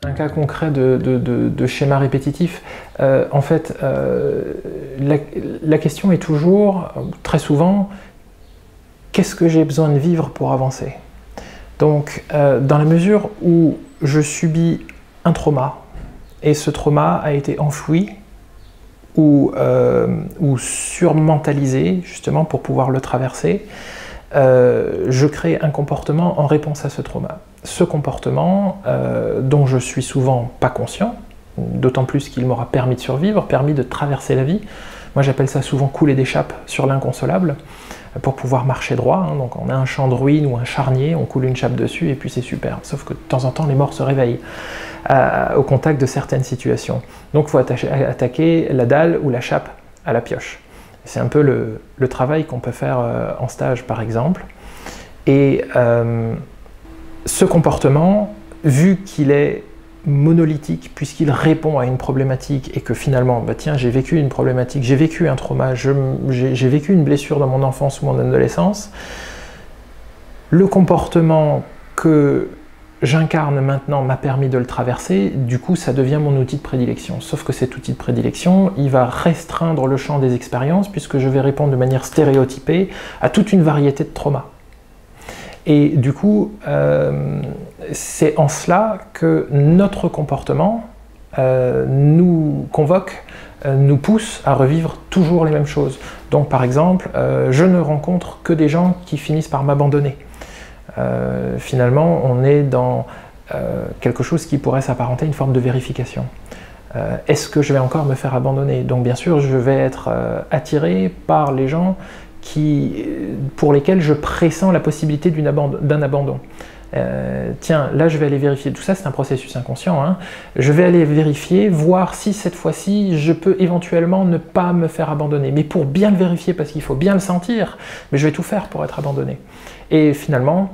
Un cas concret de schéma répétitif. En fait, la question est toujours, très souvent, qu'est-ce que j'ai besoin de vivre pour avancer? Donc, dans la mesure où je subis un trauma, et ce trauma a été enfoui ou surmentalisé, justement, pour pouvoir le traverser, je crée un comportement en réponse à ce trauma. Ce comportement, dont je suis souvent pas conscient, d'autant plus qu'il m'aura permis de survivre, permis de traverser la vie. Moi j'appelle ça souvent couler des chapes sur l'inconsolable, pour pouvoir marcher droit. Hein. Donc on a un champ de ruines ou un charnier, on coule une chape dessus et puis c'est super. Sauf que de temps en temps les morts se réveillent au contact de certaines situations. Donc il faut attaquer la dalle ou la chape à la pioche. C'est un peu le travail qu'on peut faire en stage par exemple. Et ce comportement, vu qu'il est monolithique, puisqu'il répond à une problématique et que finalement, bah tiens, j'ai vécu une problématique, j'ai vécu un trauma, j'ai vécu une blessure dans mon enfance ou mon adolescence, le comportement que j'incarne maintenant m'a permis de le traverser, du coup ça devient mon outil de prédilection. Sauf que cet outil de prédilection, il va restreindre le champ des expériences puisque je vais répondre de manière stéréotypée à toute une variété de traumas. Et du coup, c'est en cela que notre comportement nous convoque, nous pousse à revivre toujours les mêmes choses. Donc par exemple, je ne rencontre que des gens qui finissent par m'abandonner. Finalement, on est dans quelque chose qui pourrait s'apparenter à une forme de vérification. Est-ce que je vais encore me faire abandonner? Donc bien sûr, je vais être attiré par les gens pour lesquels je pressens la possibilité d'un abandon. Tiens, là je vais aller vérifier, tout ça c'est un processus inconscient, hein. Je vais aller vérifier, voir si cette fois-ci je peux éventuellement ne pas me faire abandonner, mais pour bien le vérifier, parce qu'il faut bien le sentir, mais je vais tout faire pour être abandonné. Et finalement,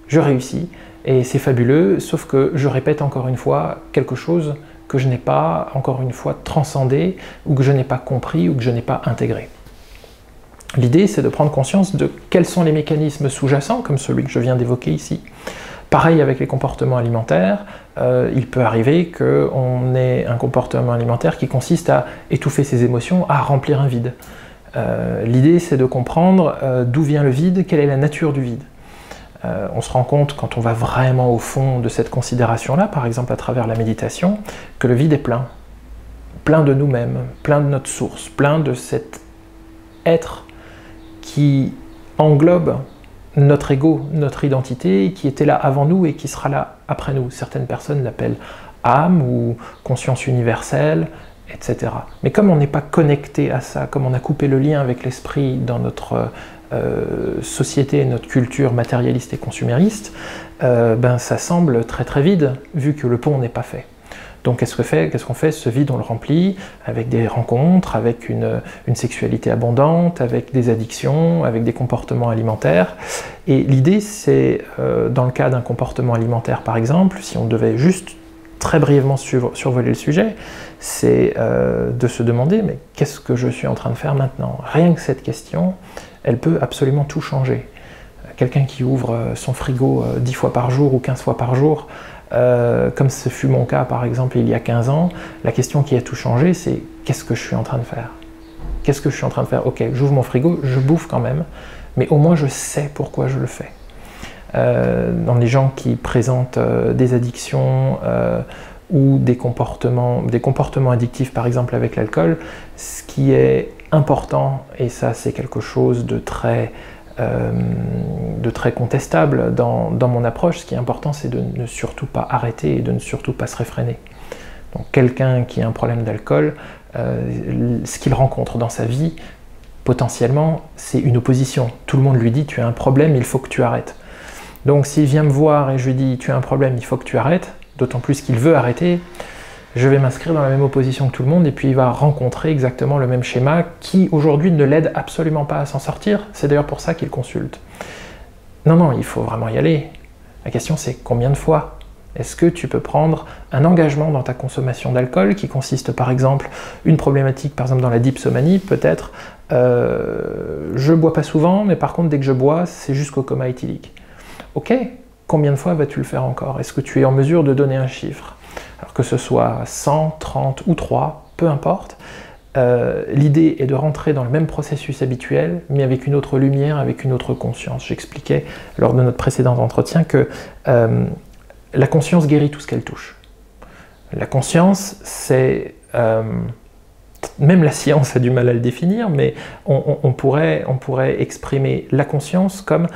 je réussis, et c'est fabuleux, sauf que je répète encore une fois quelque chose que je n'ai pas, encore une fois, transcendé, ou que je n'ai pas compris, ou que je n'ai pas intégré. L'idée, c'est de prendre conscience de quels sont les mécanismes sous-jacents, comme celui que je viens d'évoquer ici. Pareil avec les comportements alimentaires, il peut arriver qu'on ait un comportement alimentaire qui consiste à étouffer ses émotions, à remplir un vide. L'idée, c'est de comprendre d'où vient le vide, quelle est la nature du vide. On se rend compte, quand on va vraiment au fond de cette considération-là, par exemple à travers la méditation, que le vide est plein. Plein de nous-mêmes, plein de notre source, plein de cet être qui englobe notre ego, notre identité, qui était là avant nous et qui sera là après nous. Certaines personnes l'appellent âme ou conscience universelle, etc. Mais comme on n'est pas connecté à ça, comme on a coupé le lien avec l'esprit dans notre société, notre culture matérialiste et consumériste, ben ça semble très très vide, vu que le pont n'est pas fait. Donc qu'est-ce qu'on fait? Ce vide, on le remplit avec des rencontres, avec une sexualité abondante, avec des addictions, avec des comportements alimentaires. Et l'idée, c'est, dans le cas d'un comportement alimentaire par exemple, si on devait juste très brièvement survoler le sujet, c'est de se demander, mais qu'est-ce que je suis en train de faire maintenant? Rien que cette question, elle peut absolument tout changer. Quelqu'un qui ouvre son frigo 10 fois par jour ou 15 fois par jour, comme ce fut mon cas par exemple il y a 15 ans, la question qui a tout changé, c'est qu'est-ce que je suis en train de faire? Qu'est-ce que je suis en train de faire? Ok, j'ouvre mon frigo, je bouffe quand même, mais au moins je sais pourquoi je le fais. Dans les gens qui présentent des addictions ou des comportements addictifs par exemple avec l'alcool, ce qui est important, et ça c'est quelque chose de très contestable dans mon approche, ce qui est important, c'est de ne surtout pas arrêter et de ne surtout pas se réfréner. Donc quelqu'un qui a un problème d'alcool, ce qu'il rencontre dans sa vie, potentiellement, c'est une opposition. Tout le monde lui dit « tu as un problème, il faut que tu arrêtes ». Donc s'il vient me voir et je lui dis « tu as un problème, il faut que tu arrêtes », d'autant plus qu'il veut arrêter, je vais m'inscrire dans la même opposition que tout le monde et puis il va rencontrer exactement le même schéma qui aujourd'hui ne l'aide absolument pas à s'en sortir. C'est d'ailleurs pour ça qu'il consulte. Non, non, il faut vraiment y aller. La question c'est combien de fois? Est-ce que tu peux prendre un engagement dans ta consommation d'alcool qui consiste par exemple, une problématique par exemple dans la dipsomanie, peut-être je bois pas souvent mais par contre dès que je bois c'est jusqu'au coma éthylique. Ok, combien de fois vas-tu le faire encore? Est-ce que tu es en mesure de donner un chiffre? Alors que ce soit 100, 30 ou 3, peu importe. L'idée est de rentrer dans le même processus habituel, mais avec une autre lumière, avec une autre conscience. J'expliquais lors de notre précédent entretien que la conscience guérit tout ce qu'elle touche. La conscience, c'est... même la science a du mal à le définir, mais on pourrait exprimer la conscience comme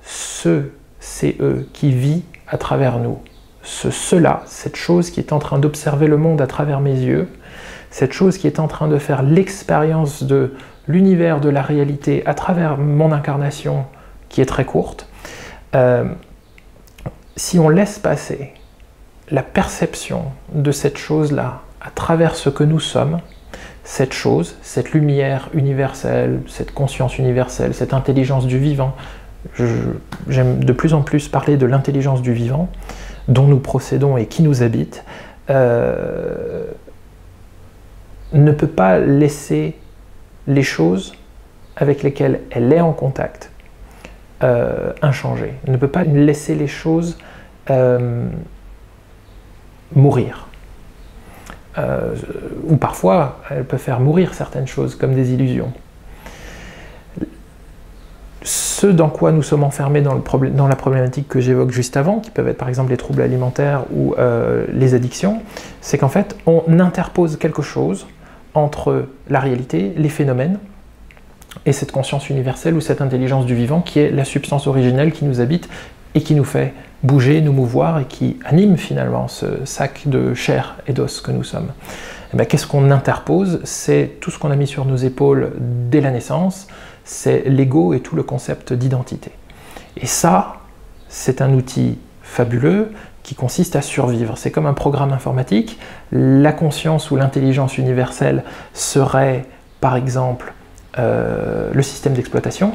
c'est eux qui vit à travers nous. Cela, cette chose qui est en train d'observer le monde à travers mes yeux, cette chose qui est en train de faire l'expérience de l'univers, de la réalité à travers mon incarnation qui est très courte, si on laisse passer la perception de cette chose-là à travers ce que nous sommes, cette chose, cette lumière universelle, cette conscience universelle, cette intelligence du vivant, j'aime de plus en plus parler de l'intelligence du vivant, dont nous procédons et qui nous habite, ne peut pas laisser les choses avec lesquelles elle est en contact inchangées, ne peut pas laisser les choses mourir. Ou parfois, elle peut faire mourir certaines choses comme des illusions. Ce dans quoi nous sommes enfermés dans la problématique que j'évoque juste avant, qui peuvent être par exemple les troubles alimentaires ou les addictions, c'est qu'en fait, on interpose quelque chose entre la réalité, les phénomènes, et cette conscience universelle ou cette intelligence du vivant qui est la substance originelle qui nous habite et qui nous fait bouger, nous mouvoir et qui anime finalement ce sac de chair et d'os que nous sommes. Qu'est-ce qu'on interpose? C'est tout ce qu'on a mis sur nos épaules dès la naissance, c'est l'ego et tout le concept d'identité. Et ça, c'est un outil fabuleux qui consiste à survivre. C'est comme un programme informatique. La conscience ou l'intelligence universelle serait, par exemple, le système d'exploitation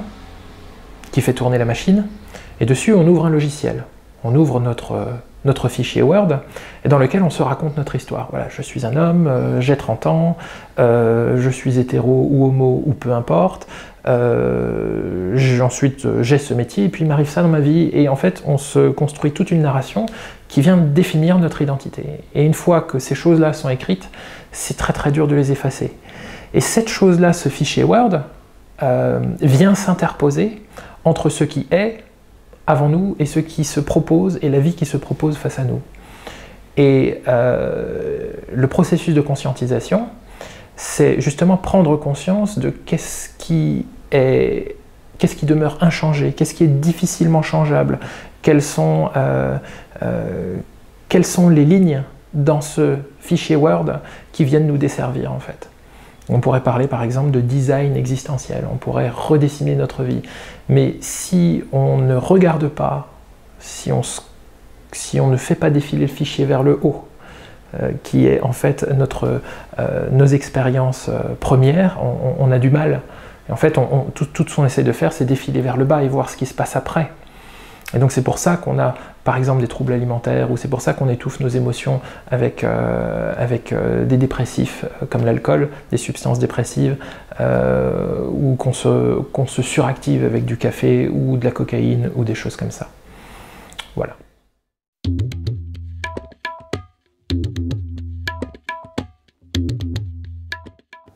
qui fait tourner la machine, et dessus on ouvre un logiciel. On ouvre notre fichier Word, et dans lequel on se raconte notre histoire. Voilà, je suis un homme, j'ai 30 ans, je suis hétéro ou homo ou peu importe, ensuite j'ai ce métier, et puis il m'arrive ça dans ma vie, et en fait on se construit toute une narration qui vient définir notre identité. Et une fois que ces choses-là sont écrites, c'est très très dur de les effacer. Et cette chose-là, ce fichier Word, vient s'interposer entre ce qui est avant nous et ce qui se propose et la vie qui se propose face à nous. Et le processus de conscientisation, c'est justement prendre conscience de qu'est-ce qui demeure inchangé, qu'est-ce qui est difficilement changeable, quelles sont les lignes dans ce fichier Word qui viennent nous desservir en fait. On pourrait parler par exemple de design existentiel, on pourrait redessiner notre vie. Mais si on ne regarde pas, si on ne fait pas défiler le fichier vers le haut, qui est en fait nos expériences premières, on a du mal. Et en fait, tout ce qu'on essaie de faire, c'est défiler vers le bas et voir ce qui se passe après. Et donc c'est pour ça qu'on a par exemple des troubles alimentaires, ou c'est pour ça qu'on étouffe nos émotions avec des dépressifs comme l'alcool, des substances dépressives, ou qu'on se suractive avec du café ou de la cocaïne ou des choses comme ça. Voilà.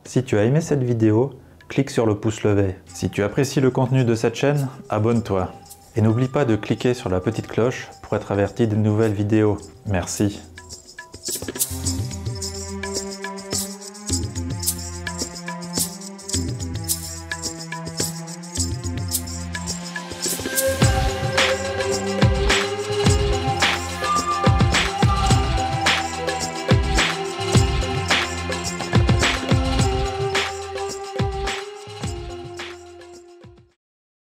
Si tu as aimé cette vidéo, clique sur le pouce levé. Si tu apprécies le contenu de cette chaîne, abonne-toi. Et n'oublie pas de cliquer sur la petite cloche pour être averti de nouvelles vidéos. Merci.